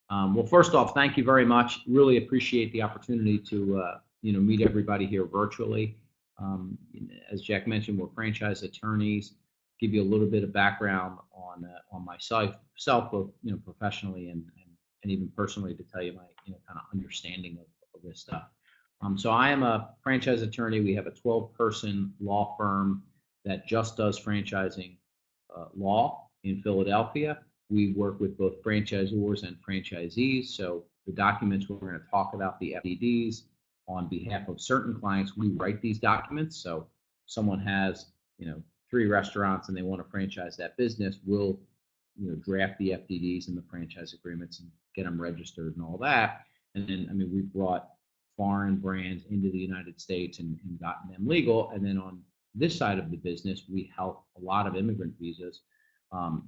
Well, first off, thank you very much. Really appreciate the opportunity to meet everybody here virtually. As Jack mentioned, we're franchise attorneys. Give you a little bit of background on myself, both professionally and even personally, to tell you my kind of understanding of this stuff. So I am a franchise attorney. We have a 12-person law firm that just does franchising law in Philadelphia. We work with both franchisors and franchisees. So the documents we're going to talk about, the FDDs, on behalf of certain clients, we write these documents. So someone has, 3 restaurants and they want to franchise that business, we'll, draft the FDDs and the franchise agreements and get them registered and all that. And then, we've brought foreign brands into the United States and gotten them legal. And then on this side of the business, we help a lot of immigrant visas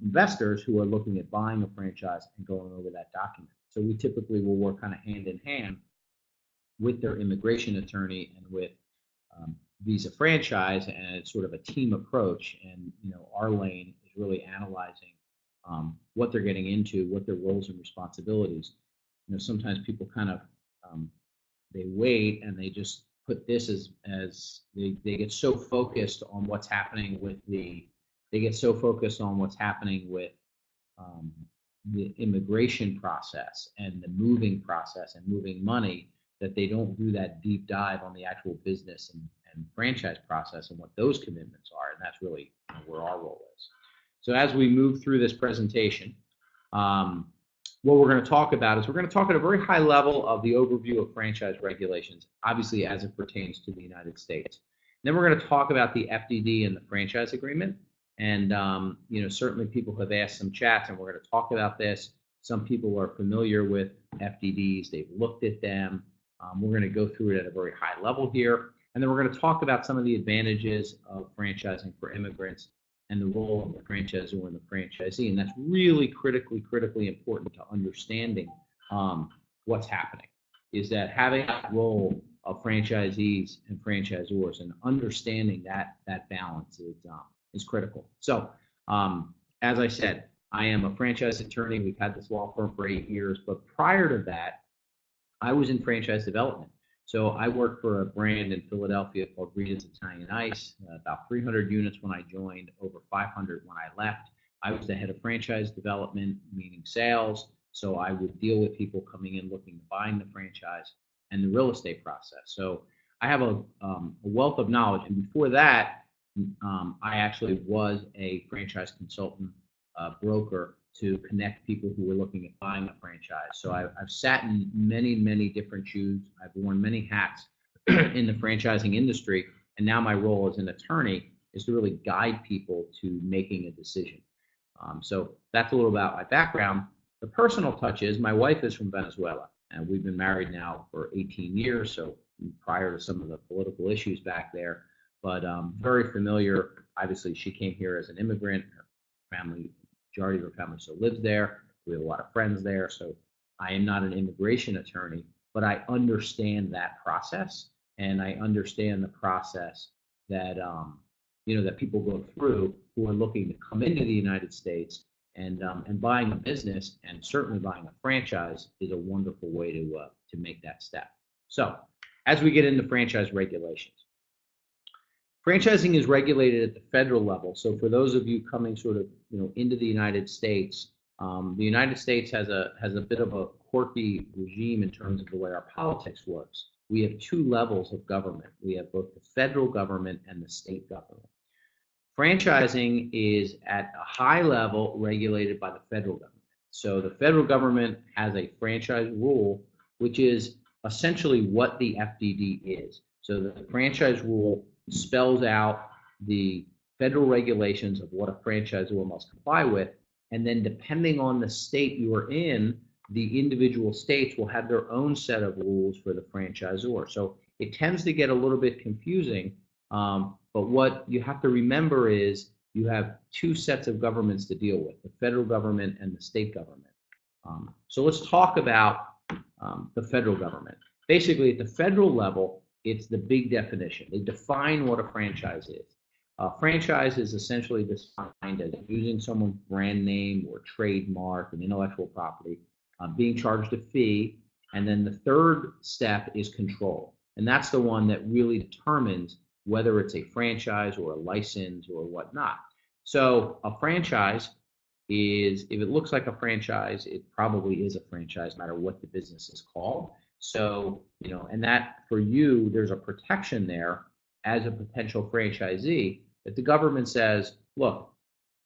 investors who are looking at buying a franchise and going over that document. So we typically will work kind of hand in hand with their immigration attorney and with visa franchise, and it's sort of a team approach. And our lane is really analyzing what they're getting into, what their roles and responsibilities. Sometimes people kind of they wait and they just put this as they get so focused on what's happening with the immigration process and the moving process and moving money, that they don't do that deep dive on the actual business and franchise process and what those commitments are. And that's really where our role is. So as we move through this presentation, what we're going to talk about is we're going to talk at a very high level of the overview of franchise regulations, obviously as it pertains to the United States. Then we're going to talk about the FDD and the franchise agreement. And, certainly people have asked some chats, and we're going to talk about this. Some people are familiar with FDDs. They've looked at them. We're going to go through it at a very high level here. And then we're going to talk about some of the advantages of franchising for immigrants and the role of the franchisor and the franchisee. And that's really critically important to understanding what's happening, is that having that role of franchisees and franchisors and understanding that balance is critical. So, as I said, I am a franchise attorney. We've had this law firm for 8 years, but prior to that, I was in franchise development. So I worked for a brand in Philadelphia called Rita's Italian Ice, about 300 units when I joined, over 500 when I left. I was the head of franchise development, meaning sales. So I would deal with people coming in looking to buying the franchise and the real estate process. So I have a wealth of knowledge. And before that, I actually was a franchise consultant broker to connect people who were looking at buying a franchise. So I've sat in many different shoes. I've worn many hats in the franchising industry. And now my role as an attorney is to really guide people to making a decision. So that's a little about my background. The personal touch is my wife is from Venezuela, and we've been married now for 18 years. So prior to some of the political issues back there, but very familiar. Obviously, she came here as an immigrant. Her family, majority of her family still lives there. We have a lot of friends there. So I am not an immigration attorney, but I understand that process, and I understand the process that that people go through who are looking to come into the United States, and buying a business, and certainly buying a franchise, is a wonderful way to make that step. So as we get into franchise regulations. Franchising is regulated at the federal level. So for those of you coming sort of into the United States, the United States has a bit of a quirky regime in terms of the way our politics works. We have 2 levels of government. We have both the federal government and the state government. Franchising is at a high level regulated by the federal government. So the federal government has a franchise rule, which is essentially what the FDD is. So the franchise rule spells out the federal regulations of what a franchisor must comply with, and then depending on the state you are in, the individual states will have their own set of rules for the franchisor. So it tends to get a little bit confusing, but what you have to remember is you have 2 sets of governments to deal with, the federal government and the state government. So let's talk about the federal government. Basically, at the federal level, it's the big definition. They define what a franchise is. A franchise is essentially defined as using someone's brand name or trademark and intellectual property being charged a fee, and then the third step is control. And that's the one that really determines whether it's a franchise or a license or whatnot. So a franchise is, if it looks like a franchise, it probably is a franchise, no matter what the business is called. So, and that for you, there's a protection there as a potential franchisee that the government says, look,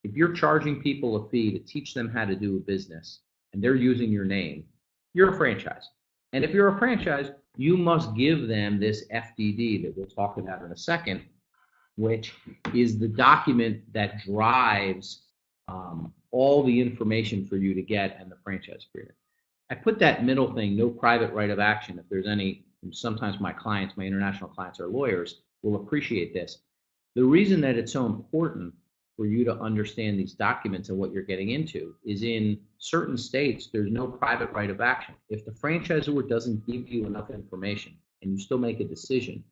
if you're charging people a fee to teach them how to do a business and they're using your name, you're a franchise. And if you're a franchise, you must give them this FDD that we'll talk about in a second, which is the document that drives all the information for you to get and the franchise agreement. I put that middle thing, no private right of action. If there's any, sometimes my clients, my international clients are lawyers, will appreciate this. The reason that it's so important for you to understand these documents and what you're getting into is in certain states, there's no private right of action. If the franchisor doesn't give you enough information and you still make a decision,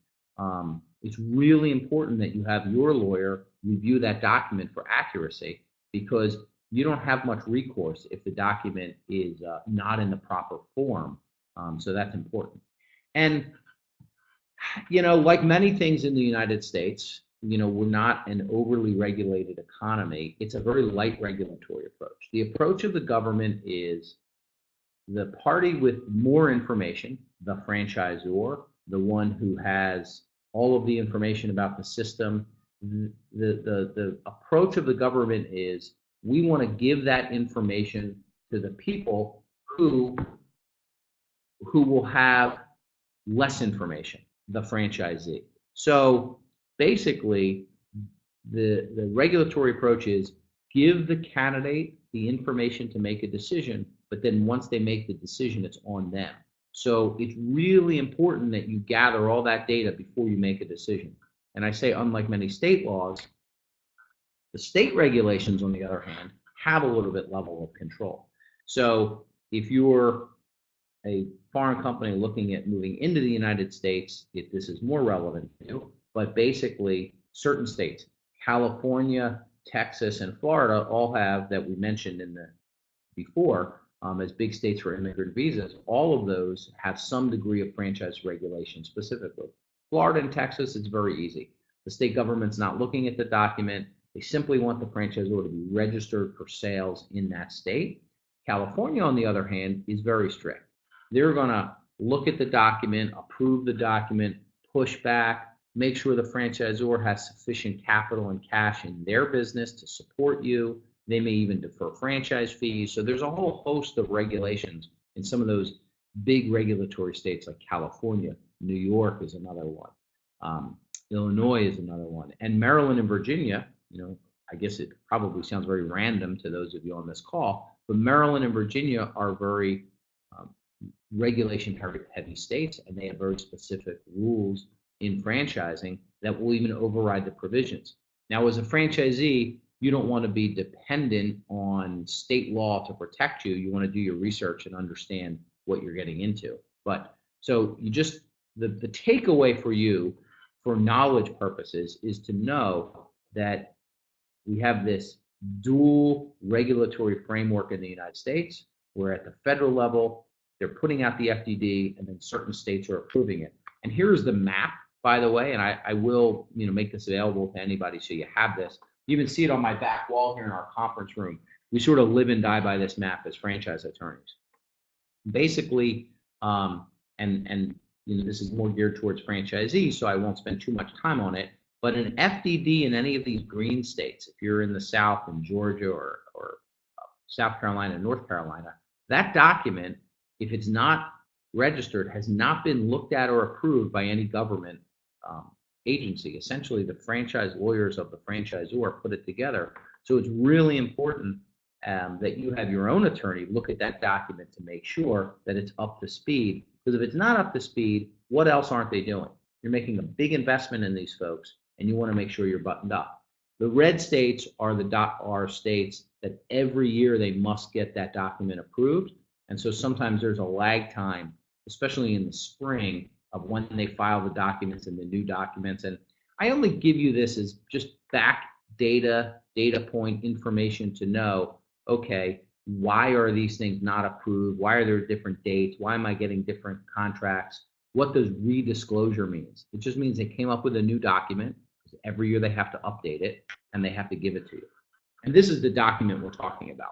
it's really important that you have your lawyer review that document for accuracy, because you don't have much recourse if the document is not in the proper form. So that's important. And, like many things in the United States, we're not an overly regulated economy. It's a very light regulatory approach. The approach of the government is the party with more information, the franchisor, the one who has all of the information about the system. The approach of the government is we want to give that information to the people who will have less information, the franchisee. So basically, the regulatory approach is give the candidate the information to make a decision, but then once they make the decision, it's on them. So it's really important that you gather all that data before you make a decision. And I say, unlike many state laws, the state regulations, on the other hand, have a little bit level of control. So if you're a foreign company looking at moving into the United States, if this is more relevant to you, but basically certain states, California, Texas, and Florida all have, that we mentioned before, as big states for immigrant visas, all of those have some degree of franchise regulation specifically. Florida and Texas, it's very easy. The state government's not looking at the document. They simply want the franchisor to be registered for sales in that state. California, on the other hand, is very strict. They're going to look at the document, approve the document, push back, make sure the franchisor has sufficient capital and cash in their business to support you. They may even defer franchise fees. So there's a whole host of regulations in some of those big regulatory states like California. New York is another one. Illinois is another one. And Maryland and Virginia, I guess it probably sounds very random to those of you on this call, but Maryland and Virginia are very regulation heavy states, and they have very specific rules in franchising that will even override the provisions. Now, as a franchisee, you don't want to be dependent on state law to protect you. You want to do your research and understand what you're getting into. But so you just, the takeaway for you for knowledge purposes is to know that we have this dual regulatory framework in the United States, where at the federal level, they're putting out the FDD, and then certain states are approving it. And here's the map, by the way, and I will make this available to anybody so you have this. You even see it on my back wall here in our conference room. We sort of live and die by this map as franchise attorneys. Basically, this is more geared towards franchisees, so I won't spend too much time on it. But an FDD in any of these green states, if you're in the South, in Georgia or South Carolina, North Carolina, that document, if it's not registered, has not been looked at or approved by any government agency. Essentially, the franchise lawyers of the franchisor put it together. So it's really important that you have your own attorney look at that document to make sure that it's up to speed. Because if it's not up to speed, what else aren't they doing? You're making a big investment in these folks, and you want to make sure you're buttoned up. The red states are states that every year they must get that document approved. And so sometimes there's a lag time, especially in the spring, of when they file the documents and the new documents. And I only give you this as just back data point information to know, okay, Why are these things not approved? Why are there different dates? Why am I getting different contracts? What does redisclosure means? It just means they came up with a new document. Every year they have to update it and they have to give it to you. And this is the document we're talking about.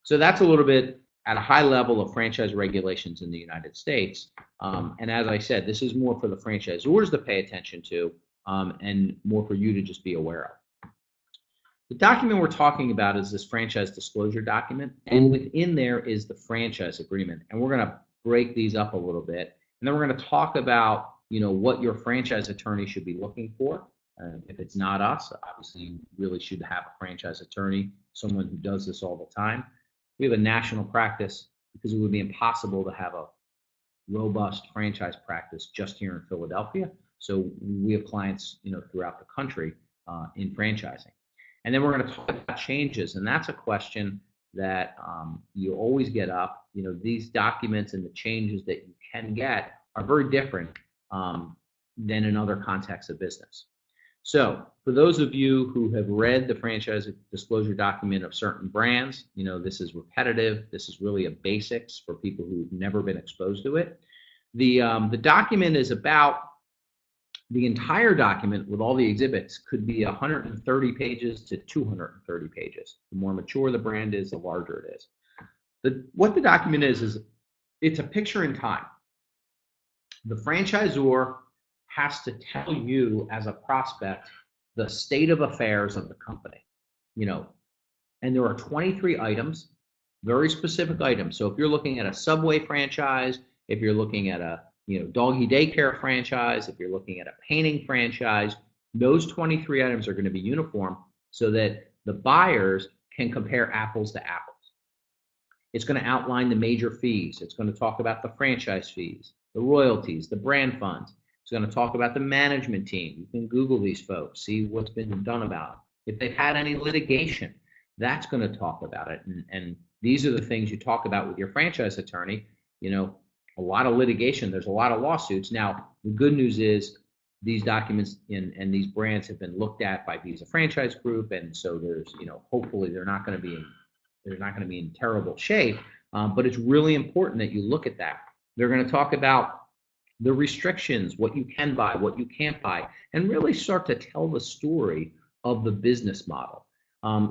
So that's a little bit at a high level of franchise regulations in the United States. And as I said, this is more for the franchisors to pay attention to and more for you to just be aware of. The document we're talking about is this franchise disclosure document, and within there is the franchise agreement. And we're going to break these up a little bit, and then we're going to talk about, what your franchise attorney should be looking for. If it's not us, obviously you really should have a franchise attorney, someone who does this all the time. We have a national practice because it would be impossible to have a robust franchise practice just here in Philadelphia. So we have clients, throughout the country in franchising. And then we're going to talk about changes, and that's a question that you always get up. These documents and the changes that you can get are very different than in other contexts of business. So for those of you who have read the franchise disclosure document of certain brands, this is repetitive. This is really a basics for people who've never been exposed to it. The document is about the entire document with all the exhibits could be 130 pages to 230 pages. The more mature the brand is, the larger it is. What the document is it's a picture in time. The franchisor has to tell you as a prospect the state of affairs of the company, and there are 23 items, very specific items. So if you're looking at a Subway franchise, if you're looking at a doggy daycare franchise, if you're looking at a painting franchise, those 23 items are going to be uniform so that the buyers can compare apples to apples. It's going to outline the major fees. It's going to talk about the franchise fees, the royalties, the brand funds. It's going to talk about the management team. You can Google these folks, see what's been done about it. If they've had any litigation, that's going to talk about it. And these are the things you talk about with your franchise attorney. A lot of litigation, there's a lot of lawsuits. Now, the good news is these documents and these brands have been looked at by Visa Franchise Group, and so there's, hopefully they're not going to be in terrible shape. But it's really important that you look at that. They're going to talk about the restrictions, what you can buy, what you can't buy, and really start to tell the story of the business model.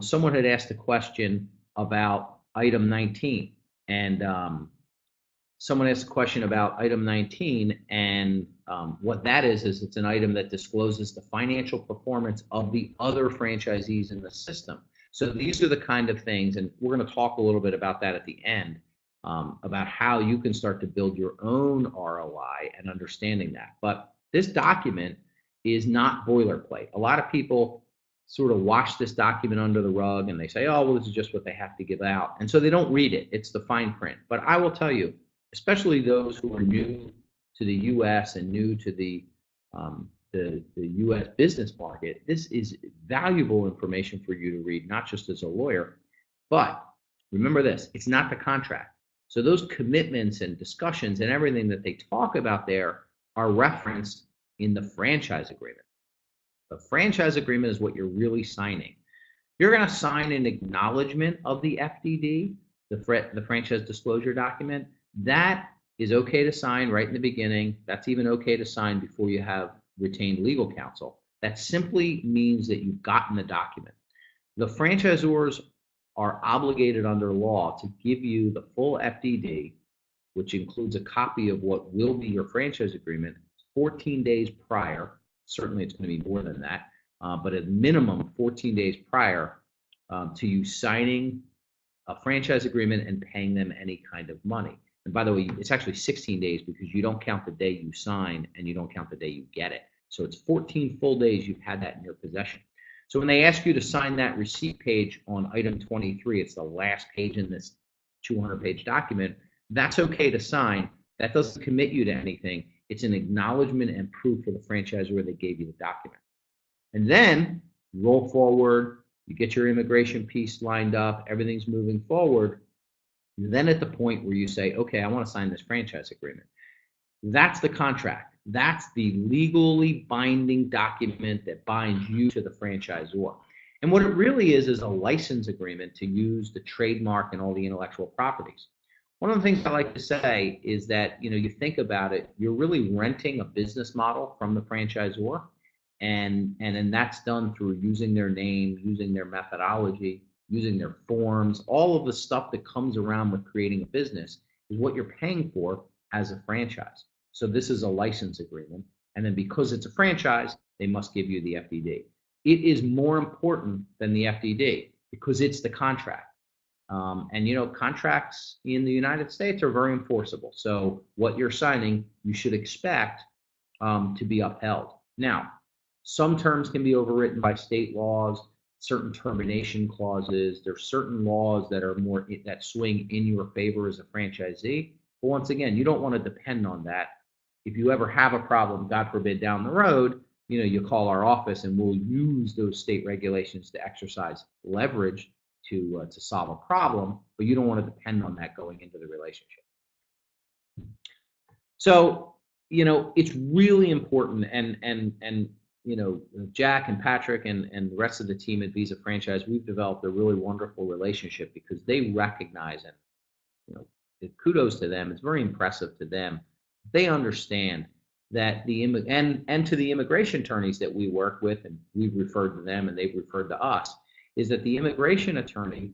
Someone had asked a question about item 19, and someone asked a question about item 19, and what that is it's an item that discloses the financial performance of the other franchisees in the system. So these are the kind of things, and we're going to talk a little bit about that at the end, about how you can start to build your own ROI and understanding that. But this document is not boilerplate. A lot of people sort of wash this document under the rug and they say, oh, well, this is just what they have to give out. And so they don't read it. It's the fine print. But I will tell you, especially those who are new to the U.S. and new to the U.S. business market, this is valuable information for you to read, not just as a lawyer. But remember this, it's not the contract. So those commitments and discussions and everything that they talk about there are referenced in the franchise agreement. The franchise agreement is what you're really signing. You're going to sign an acknowledgement of the FDD, the franchise disclosure document. That is okay to sign right in the beginning. That's even okay to sign before you have retained legal counsel. That simply means that you've gotten the document. The franchisors are obligated under law to give you the full FDD, which includes a copy of what will be your franchise agreement 14 days prior. Certainly it's going to be more than that, but at minimum 14 days prior to you signing a franchise agreement and paying them any kind of money. And by the way, it's actually 16 days because you don't count the day you sign and you don't count the day you get it. So it's 14 full days you've had that in your possession. So when they ask you to sign that receipt page on item 23, it's the last page in this 200-page document, that's okay to sign. That doesn't commit you to anything. It's an acknowledgement and proof for the franchisor they gave you the document. And then roll forward, you get your immigration piece lined up, everything's moving forward. And then at the point where you say, okay, I want to sign this franchise agreement. That's the contract. That's the legally binding document that binds you to the franchisor. And what it really is a license agreement to use the trademark and all the intellectual properties. One of the things I like to say is that, you think about it, you're really renting a business model from the franchisor, and then that's done through using their name, using their methodology, using their forms, all of the stuff that comes around with creating a business is what you're paying for as a franchise. So this is a license agreement, and then because it's a franchise, they must give you the FDD. It is more important than the FDD because it's the contract. And contracts in the United States are very enforceable. So what you're signing, you should expect to be upheld. Now, some terms can be overwritten by state laws, certain termination clauses. There's certain laws that are more that swing in your favor as a franchisee. But once again, you don't want to depend on that. If you ever have a problem, God forbid, down the road, you call our office and we'll use those state regulations to exercise leverage to solve a problem, but you don't want to depend on that going into the relationship. So, it's really important, and Jack and Patrick and the rest of the team at Visa Franchise, we've developed a really wonderful relationship because they recognize, and kudos to them. It's very impressive to them. They understand that and to the immigration attorneys that we work with, and we've referred to them and they've referred to us, is that the immigration attorney,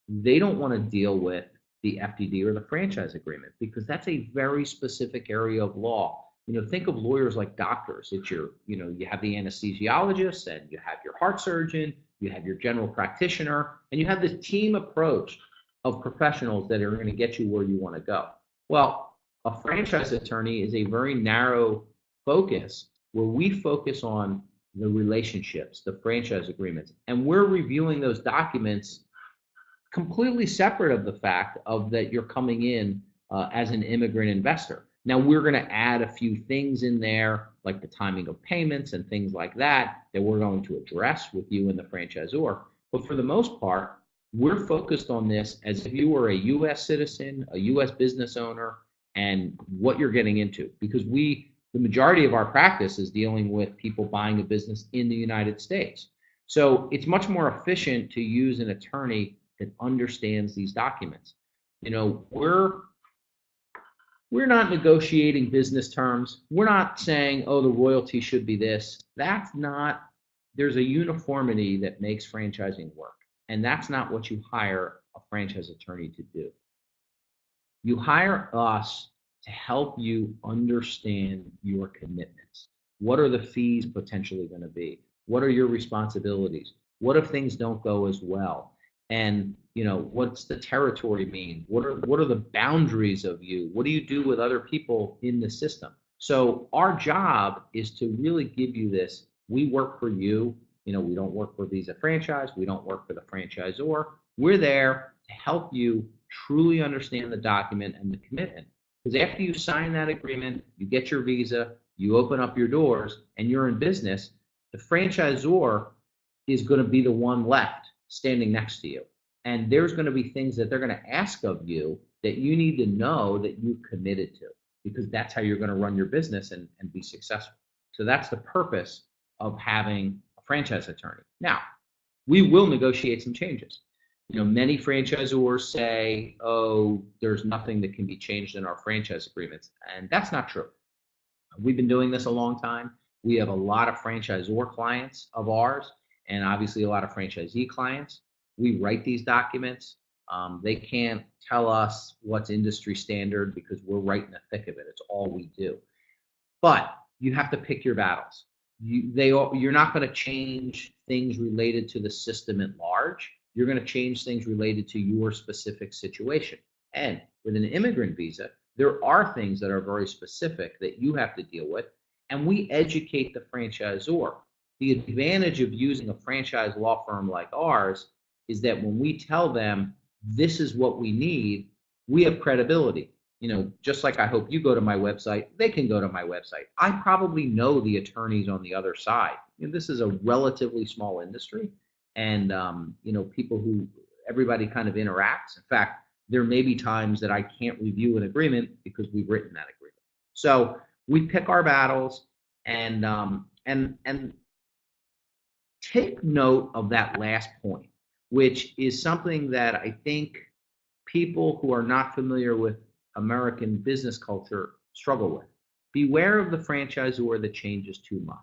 they don't want to deal with the FDD or the franchise agreement because that's a very specific area of law. Think of lawyers like doctors. It's you have the anesthesiologist, and you have your heart surgeon, you have your general practitioner, and you have this team approach of professionals that are going to get you where you want to go. Well, a franchise attorney is a very narrow focus where we focus on the relationships, the franchise agreements, and we're reviewing those documents completely separate of the fact of that you're coming in as an immigrant investor. Now, we're going to add a few things in there, like the timing of payments and things like that we're going to address with you and the franchisor. But for the most part, we're focused on this as if you were a U.S. citizen, a U.S. business owner, and what you're getting into. Because the majority of our practice is dealing with people buying a business in the United States. So it's much more efficient to use an attorney that understands these documents. We're not negotiating business terms. We're not saying, oh, the royalty should be this. There's a uniformity that makes franchising work. And that's not what you hire a franchise attorney to do. You hire us to help you understand your commitments. What are the fees potentially going to be? What are your responsibilities? What if things don't go as well? And what's the territory mean? What are the boundaries of you? What do you do with other people in the system? So our job is to really give you this. We work for you. We don't work for Visa Franchise. We don't work for the franchisor. We're there to help you truly understand the document and the commitment. Because after you sign that agreement, you get your visa, you open up your doors, and you're in business, the franchisor is going to be the one left standing next to you. And there's going to be things that they're going to ask of you that you need to know that you've committed to, because that's how you're going to run your business and be successful. So that's the purpose of having a franchise attorney. Now, we will negotiate some changes. Many franchisors say, oh, there's nothing that can be changed in our franchise agreements. And that's not true. We've been doing this a long time. We have a lot of franchisor clients of ours, and obviously a lot of franchisee clients. We write these documents. They can't tell us what's industry standard because we're right in the thick of it. It's all we do. But you have to pick your battles. You're not going to change things related to the system at large. You're going to change things related to your specific situation. And with an immigrant visa, there are things that are very specific that you have to deal with, and we educate the franchisor. The advantage of using a franchise law firm like ours is that when we tell them this is what we need, we have credibility. Just like I hope you go to my website, they can go to my website. I probably know the attorneys on the other side. This is a relatively small industry, and everybody kind of interacts. In fact, there may be times that I can't review an agreement because we've written that agreement. So we pick our battles, and take note of that last point, which is something that I think people who are not familiar with American business culture struggle with. Beware of the franchisor that changes too much.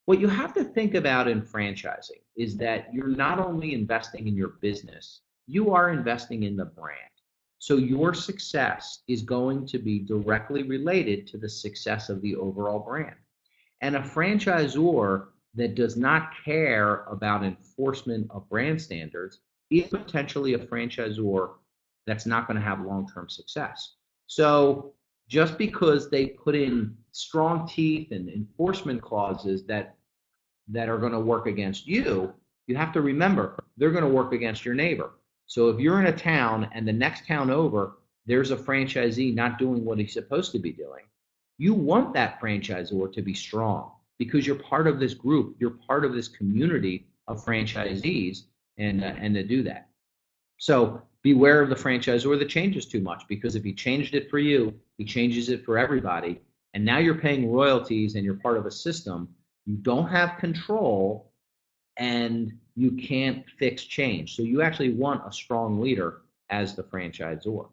What you have to think about in franchising is that you're not only investing in your business, you are investing in the brand. So your success is going to be directly related to the success of the overall brand. And a franchisor that does not care about enforcement of brand standards is potentially a franchisor that's not going to have long-term success. So just because they put in strong teeth and enforcement clauses that are going to work against you, you have to remember they're going to work against your neighbor. So if you're in a town and the next town over, there's a franchisee not doing what he's supposed to be doing, you want that franchisor to be strong because you're part of this group, you're part of this community of franchisees, and to do that. So beware of the franchisor that changes too much, because if he changed it for you, he changes it for everybody, and now you're paying royalties and you're part of a system. You don't have control, and you can't fix change. So you actually want a strong leader as the franchisor.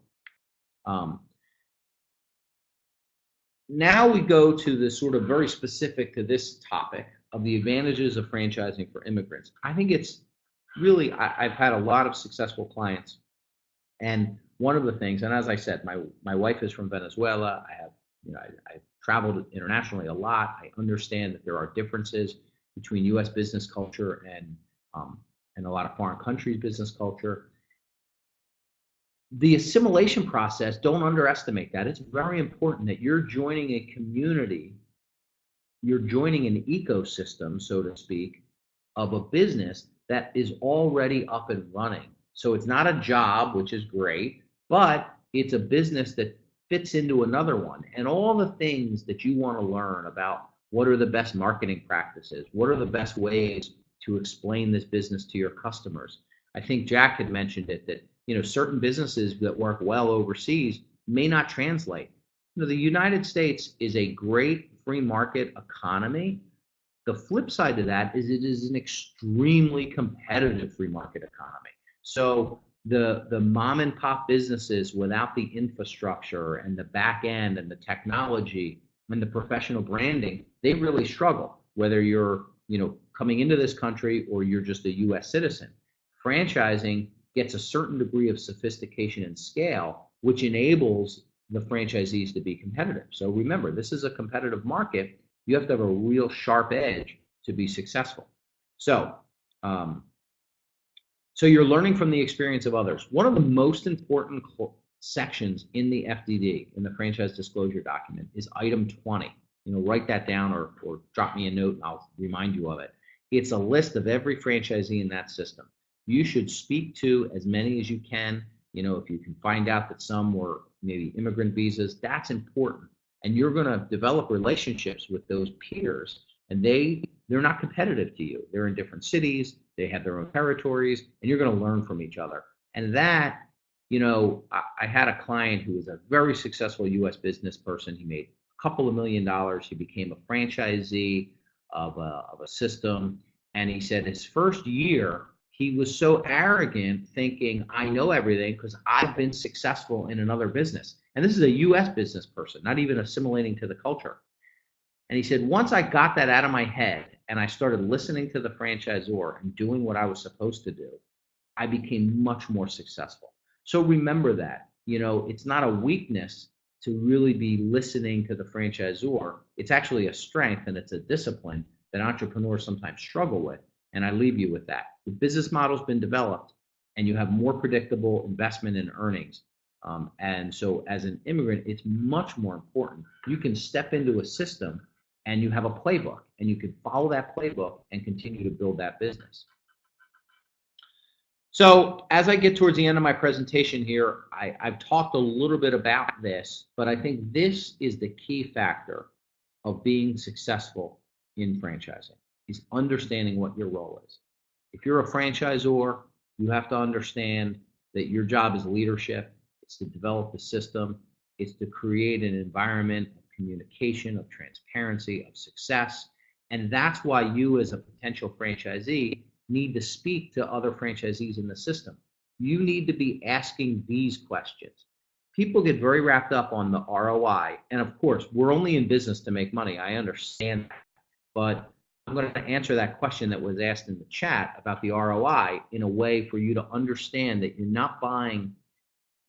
Now we go to the sort of very specific to this topic of the advantages of franchising for immigrants. I think it's really, I've had a lot of successful clients. And one of the things, and as I said, my wife is from Venezuela. I have, I've traveled internationally a lot. I understand that there are differences between U.S. business culture and a lot of foreign countries' business culture. The assimilation process, don't underestimate that. It's very important that you're joining a community, you're joining an ecosystem, so to speak, of a business that is already up and running. So it's not a job, which is great, but it's a business that fits into another one. And all the things that you want to learn about what are the best marketing practices, what are the best ways to explain this business to your customers. I think Jack had mentioned it, that certain businesses that work well overseas may not translate. The United States is a great free market economy. The flip side of that is it is an extremely competitive free market economy. So the mom and pop businesses without the infrastructure and the back end and the technology and the professional branding, they really struggle, whether you're coming into this country or you're just a U.S. citizen. Franchising gets a certain degree of sophistication and scale, which enables the franchisees to be competitive. So remember, this is a competitive market. You have to have a real sharp edge to be successful. So you're learning from the experience of others. One of the most important sections in the FDD, in the franchise disclosure document, is item 20. Write that down or drop me a note and I'll remind you of it. It's a list of every franchisee in that system. You should speak to as many as you can. If you can find out that some were maybe immigrant visas, that's important. And you're going to develop relationships with those peers, and they're not competitive to you. They're in different cities, they have their own territories, and you're going to learn from each other. And that, I had a client who was a very successful U.S. business person. He made a couple of $1 million. He became a franchisee of a system, and he said his first year, he was so arrogant, thinking, I know everything because I've been successful in another business. And this is a U.S. business person, not even assimilating to the culture. And he said, once I got that out of my head and I started listening to the franchisor and doing what I was supposed to do, I became much more successful. So remember that, it's not a weakness to really be listening to the franchisor. It's actually a strength, and it's a discipline that entrepreneurs sometimes struggle with. And I leave you with that. The business model's been developed, and you have more predictable investment in earnings. And so as an immigrant, it's much more important. You can step into a system and you have a playbook, and you can follow that playbook and continue to build that business. So as I get towards the end of my presentation here, I've talked a little bit about this, but I think this is the key factor of being successful in franchising, is understanding what your role is. If you're a franchisor, you have to understand that your job is leadership. It's to develop the system. It's to create an environment of communication, of transparency, of success. And that's why you as a potential franchisee need to speak to other franchisees in the system. You need to be asking these questions. People get very wrapped up on the ROI. And of course, we're only in business to make money. I understand that. But I'm going to answer that question that was asked in the chat about the ROI in a way for you to understand that you're not buying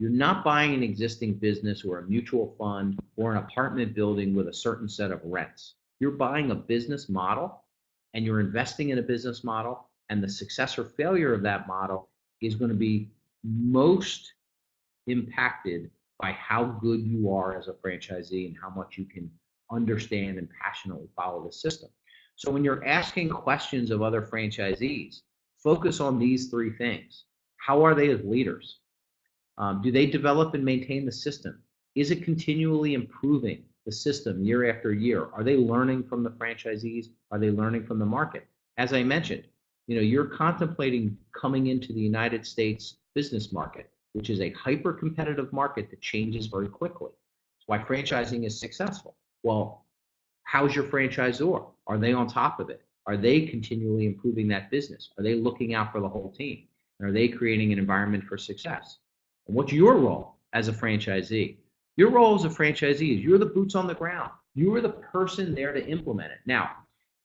an existing business or a mutual fund or an apartment building with a certain set of rents. You're buying a business model and you're investing in a business model, and the success or failure of that model is going to be most impacted by how good you are as a franchisee and how much you can understand and passionately follow the system. So when you're asking questions of other franchisees, focus on these three things. How are they as leaders? Do they develop and maintain the system? Is it continually improving the system year after year? Are they learning from the franchisees? Are they learning from the market? As I mentioned, you're contemplating coming into the United States business market, which is a hyper-competitive market that changes very quickly. That's why franchising is successful. Well, how's your franchisor? Are they on top of it? Are they continually improving that business? Are they looking out for the whole team? And are they creating an environment for success? And what's your role as a franchisee? Your role as a franchisee is you're the boots on the ground. You are the person there to implement it. Now,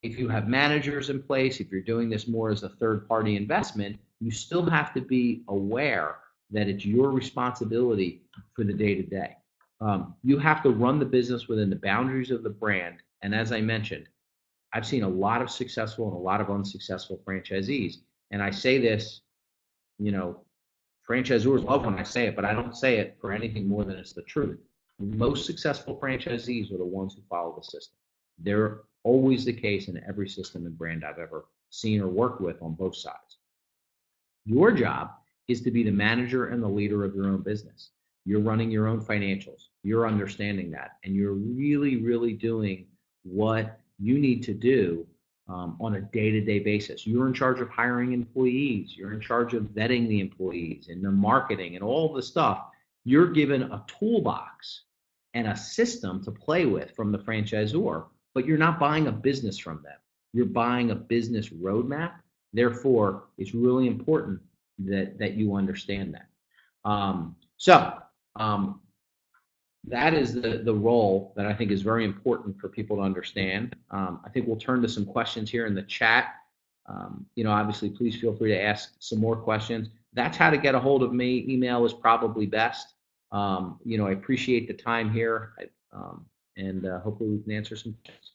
if you have managers in place, if you're doing this more as a third-party investment, you still have to be aware that it's your responsibility for the day-to-day. You have to run the business within the boundaries of the brand. And as I mentioned, I've seen a lot of successful and a lot of unsuccessful franchisees. And I say this, franchisors love when I say it, but I don't say it for anything more than it's the truth. The most successful franchisees are the ones who follow the system. They're always the case in every system and brand I've ever seen or worked with on both sides. Your job is to be the manager and the leader of your own business. You're running your own financials. You're understanding that. And you're really, really doing what you need to do on a day-to-day basis. You're in charge of hiring employees. You're in charge of vetting the employees and the marketing and all the stuff. You're given a toolbox and a system to play with from the franchisor, but you're not buying a business from them. You're buying a business roadmap. Therefore, it's really important that you understand that. That is the role that I think is very important for people to understand. I think we'll turn to some questions here in the chat. Obviously, please feel free to ask some more questions. That's how to get a hold of me. Email is probably best. I appreciate the time here, and hopefully we can answer some questions.